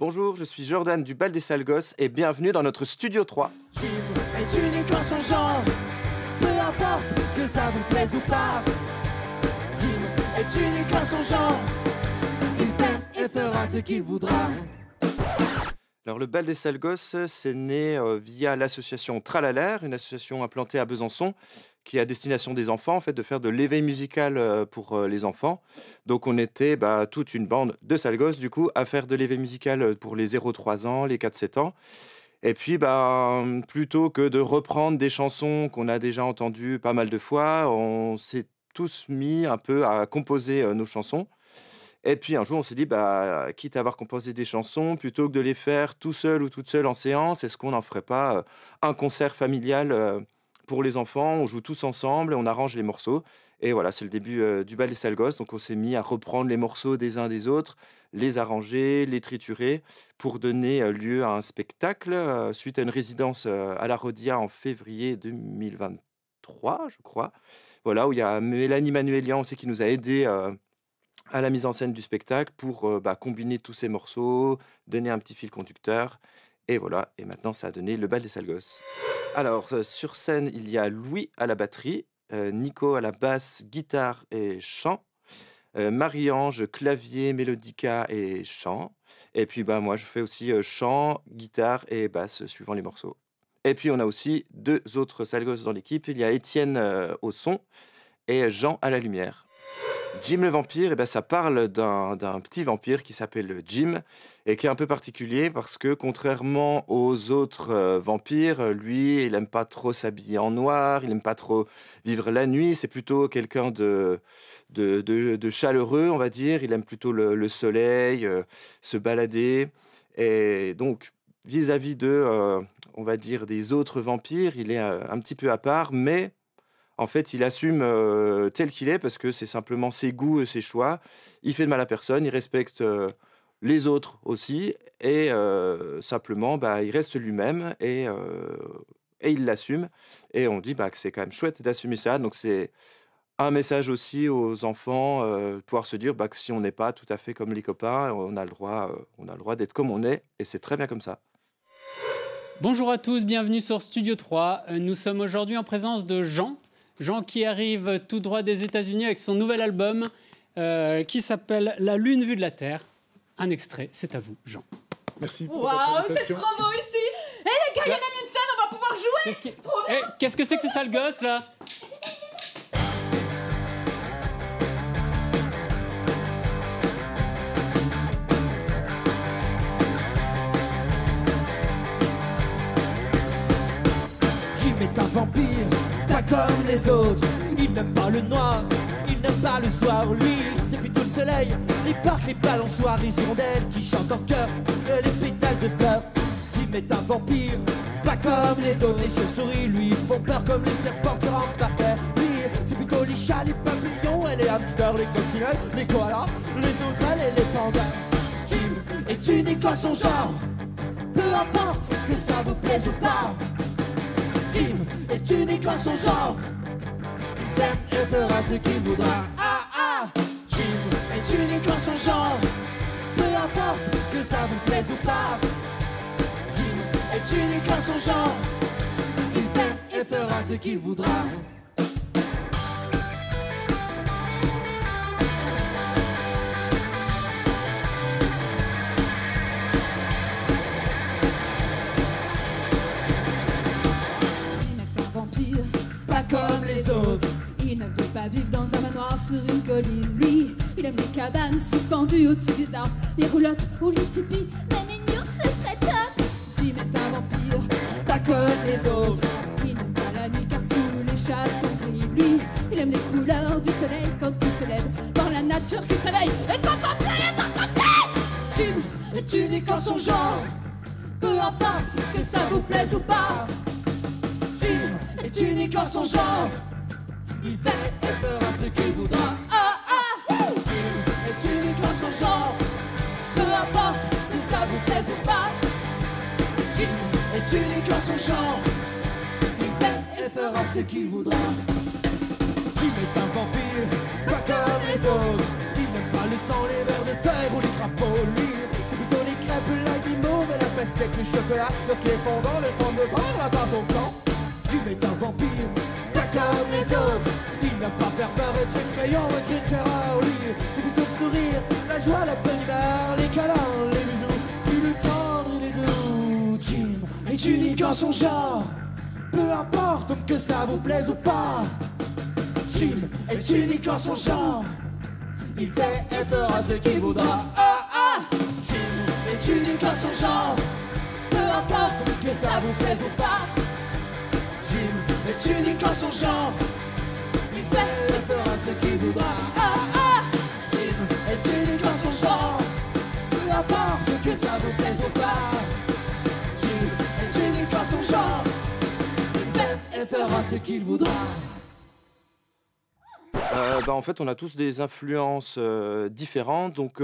Bonjour, je suis Jordan du Bal des Sales Gosses et bienvenue dans notre Studio 3. Jim est unique en son genre, peu importe que ça vous plaise ou pas. Jim est unique en son genre, il fait et fera ce qu'il voudra. Alors le Bal des Sales Gosses, c'est né via l'association Tralalaire, une association implantée à Besançon, qui est à destination des enfants, en fait, de faire de l'éveil musical pour les enfants. Donc on était toute une bande de sales gosses, du coup, à faire de l'éveil musical pour les 0-3 ans, les 4-7 ans. Et puis, plutôt que de reprendre des chansons qu'on a déjà entendues pas mal de fois, on s'est tous mis un peu à composer nos chansons. Et puis un jour, on s'est dit, quitte à avoir composé des chansons, plutôt que de les faire tout seul ou toute seule en séance, est-ce qu'on n'en ferait pas un concert familial pour les enfants? On joue tous ensemble et on arrange les morceaux. Et voilà, c'est le début du Bal des Sales Gosses. Donc on s'est mis à reprendre les morceaux des uns des autres, les arranger, les triturer, pour donner lieu à un spectacle suite à une résidence à la Rodia en février 2023, je crois. Voilà, où il y a Mélanie Manuelian aussi qui nous a aidés à la mise en scène du spectacle pour combiner tous ces morceaux, donner un petit fil conducteur. Et voilà, et maintenant ça a donné le Bal des Sales Gosses. Alors sur scène, il y a Louis à la batterie, Nico à la basse, guitare et chant, Marie-Ange, clavier, mélodica et chant. Et puis moi je fais aussi chant, guitare et basse suivant les morceaux. Et puis on a aussi deux autres sales gosses dans l'équipe. Il y a Étienne au son et Jean à la lumière. Jim le vampire, ça parle d'un petit vampire qui s'appelle Jim et qui est un peu particulier parce que contrairement aux autres vampires, lui, il n'aime pas trop s'habiller en noir, il n'aime pas trop vivre la nuit, c'est plutôt quelqu'un de chaleureux, on va dire. Il aime plutôt le soleil, se balader. Et donc, vis-à-vis on va dire, des autres vampires, il est un petit peu à part, mais en fait, il assume tel qu'il est parce que c'est simplement ses goûts et ses choix. Il fait de mal à personne, il respecte les autres aussi et simplement, il reste lui-même et il l'assume. Et on dit que c'est quand même chouette d'assumer ça. Donc, c'est un message aussi aux enfants, pouvoir se dire que si on n'est pas tout à fait comme les copains, on a le droit d'être comme on est et c'est très bien comme ça. Bonjour à tous, bienvenue sur Studio 3. Nous sommes aujourd'hui en présence de Jean. Jean qui arrive tout droit des États-Unis avec son nouvel album qui s'appelle La Lune vue de la Terre. Un extrait, c'est à vous, Jean. Merci pour Waouh, votre c'est trop beau ici. Et les gars, il y a même une scène, on va pouvoir jouer. Qu'est-ce que c'est que ces sales gosses, là? Jim est un vampire, pas comme les autres. Il n'aime pas le noir, il n'aime pas le soir. Lui, c'est plutôt le soleil, les parcs, les balançoires, les hirondelles qui chantent en chœur, et les pétales de fleurs. Jim est un vampire, pas comme les autres. Les chauves-souris lui font peur comme les serpents qui rampent par terre. Lui, c'est plutôt les chats, les papillons et les hamsters, les coccinelles, les koalas, les sauterelles et les pandas. Jim est unique en son genre, peu importe que ça vous plaise ou pas. Jim est unique en son genre, il fait et fera ce qu'il voudra. Jim est unique en son genre, peu importe que ça vous plaise ou pas. Jim est unique en son genre, il fait et fera ce qu'il voudra. Comme les autres, Il ne veut pas vivre dans un manoir sur une colline. Lui, il aime les cabanes suspendues au-dessus des arbres, les roulottes ou les tipis. Même une yourte, ce serait top. Jim est un vampire, pas comme les autres. Il n'aime pas la nuit car tous les chats sont gris. Lui, il aime les couleurs du soleil quand il se lève, dans la nature qui se réveille et contemple les arcs-en-ciel. Jim est unique en son genre, peu importe que ça vous plaise ou pas. Jim est unique en son genre, il fait et fera ce qu'il voudra. Jim est unique en son genre, peu importe que ça vous plaise ou pas. Jim est unique en son genre, il fait et fera ce qu'il voudra. Jim est un vampire, pas comme les autres. Il n'aime pas le sang, les vers de terre ou les crapauds. Lui, c'est plutôt les crêpes, la fait la peste avec le chocolat. Lorsqu'il est fondant, le temps de prendre la part ton camp. Jim est un vampire, pas comme les autres. Il n'aime pas faire peur, est effrayant, est une terreur. Lui, c'est plutôt le sourire, la joie, la bonne humeur, les câlins, les bisous. Il est tendre, il est doux. Jim est unique en son genre. Peu importe donc que ça vous plaise ou pas. Jim est unique en son genre. Il fait et fera ce qu'il voudra. Ah ah. Jim est unique en son genre. Peu importe donc que ça vous plaise ou pas. Jim est unique en son genre. Il fait et fera ce qu'il voudra. Ah ah. Jim est unique en son genre. Peu importe que ça vous plaise ou pas. Jim est unique en son genre. Il fait et fera ce qu'il voudra. En fait, on a tous des influences différentes, donc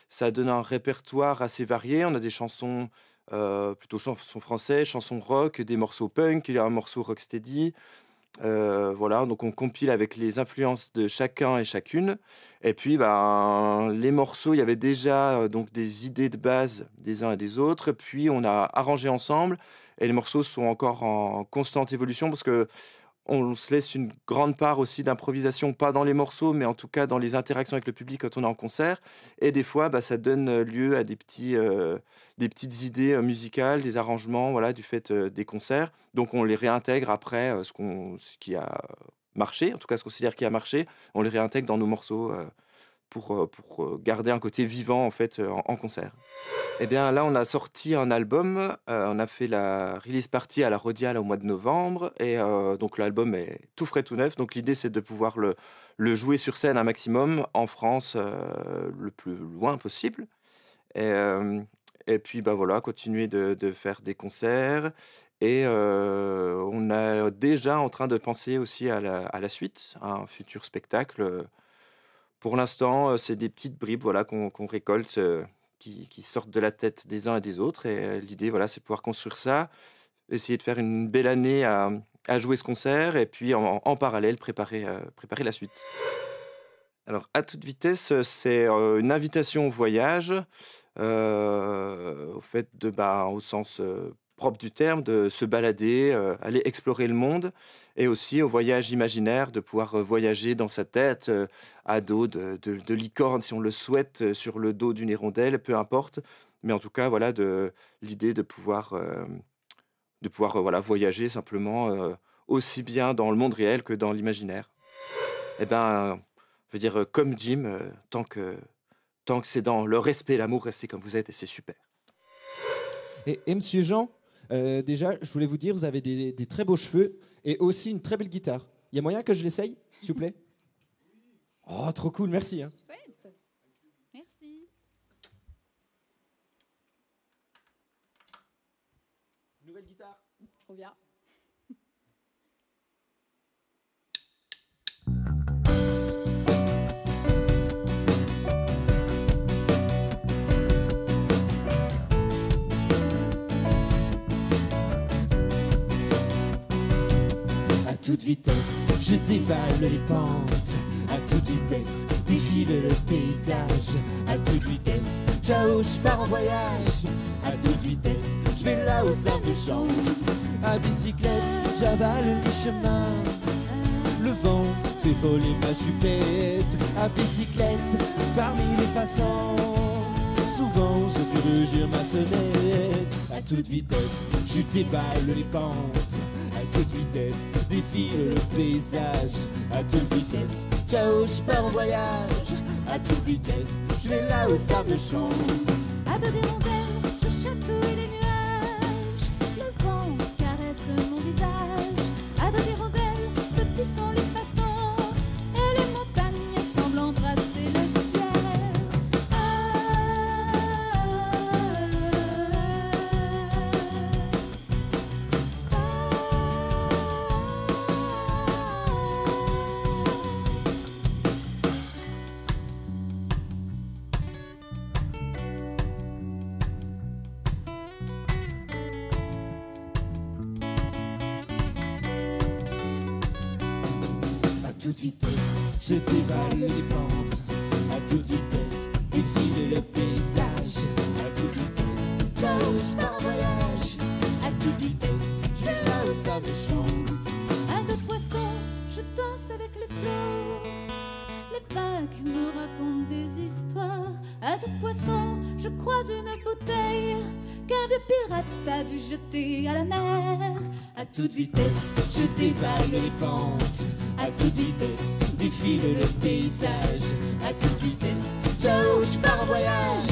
ça donne un répertoire assez varié. On a des chansons, plutôt chansons françaises, chansons rock, des morceaux punk, il y a un morceau rocksteady. Voilà, donc on compile avec les influences de chacun et chacune. Et puis, les morceaux, il y avait déjà donc des idées de base des uns et des autres. Puis, on a arrangé ensemble. Et les morceaux sont encore en constante évolution parce que on se laisse une grande part aussi d'improvisation, pas dans les morceaux, mais en tout cas dans les interactions avec le public quand on est en concert. Et des fois, ça donne lieu à des petites idées musicales, des arrangements, voilà, du fait des concerts. Donc on les réintègre après ce qui a marché, en tout cas ce qu'on considère qui a marché, on les réintègre dans nos morceaux pour garder un côté vivant en fait en concert. Eh bien là, on a sorti un album, on a fait la release party à la Rhodial au mois de novembre, et donc l'album est tout frais, tout neuf. Donc l'idée, c'est de pouvoir le jouer sur scène un maximum en France, le plus loin possible. Et puis voilà, continuer de faire des concerts. Et on est déjà en train de penser aussi à la suite, à un futur spectacle. Pour l'instant, c'est des petites bribes voilà, qu'on récolte, qui sortent de la tête des uns et des autres. Et l'idée, voilà, c'est de pouvoir construire ça, essayer de faire une belle année à jouer ce concert, et puis en parallèle, préparer la suite. Alors, à toute vitesse, c'est une invitation au voyage, au fait au sens propre du terme, de se balader, aller explorer le monde, et aussi au voyage imaginaire, de pouvoir voyager dans sa tête à dos de licorne, si on le souhaite, sur le dos d'une hirondelle, peu importe. Mais en tout cas, voilà, l'idée de pouvoir voilà, voyager simplement aussi bien dans le monde réel que dans l'imaginaire. Eh bien, je veux dire, comme Jim, tant que c'est dans le respect et l'amour, restez comme vous êtes, et c'est super. Et monsieur Jean, déjà, je voulais vous dire, vous avez des très beaux cheveux et aussi une très belle guitare. Il y a moyen que je l'essaye, s'il vous plaît? Oh, trop cool, merci. Hein. Chouette. Merci. Nouvelle guitare. Trop bien. À toute vitesse, je dévale les pentes. À toute vitesse, défile le paysage. À toute vitesse, ciao, je pars en voyage. À toute vitesse, je vais là où ça me chante. À bicyclette, j'avale les chemins. Le vent fait voler ma chupette. À bicyclette, parmi les passants. Souvent je fais rugir ma sonnette. À toute vitesse, je dévale les pentes. À toute vitesse, défile le paysage. À toute vitesse, ciao, je pars en voyage. À toute vitesse, je vais là où ça me chante. À dos des rondelles, je chatouille les nuages. Le vent caresse mon visage. À dos des rondelles, petits sont les passants. Et les montagnes semblent embrasser le ciel. À toute vitesse, je dévale les pentes. À toute vitesse, défile le paysage. À toute vitesse, ciao, je bateau de poisson, je croise une bouteille qu'un vieux pirate a dû jeter à la mer. À toute vitesse, je dévale les pentes. À toute vitesse, défile le paysage. À toute vitesse, ciao, je pars en voyage.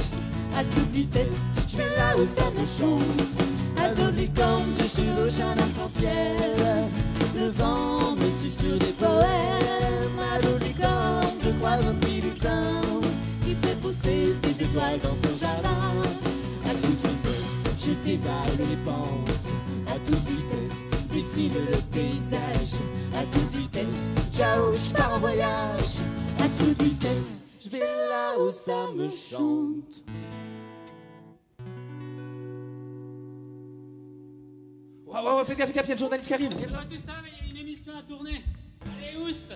À toute vitesse, je vais là où ça me chante. À toute licorne, je chevauche un arc-en-ciel. Le vent me susurre des poèmes. À toute licorne, je croise un petit lutin qui fait pousser des étoiles dans son jardin. À toute vitesse, je dévale les pentes. À toute vitesse, défile le paysage. À toute vitesse, ciao, je pars en voyage. À toute vitesse, je vais là où ça me chante. Ouais, faites gaffe, il y a le journaliste qui arrive. J'aurais tout ça, mais il y a une émission à tourner. Allez, oust!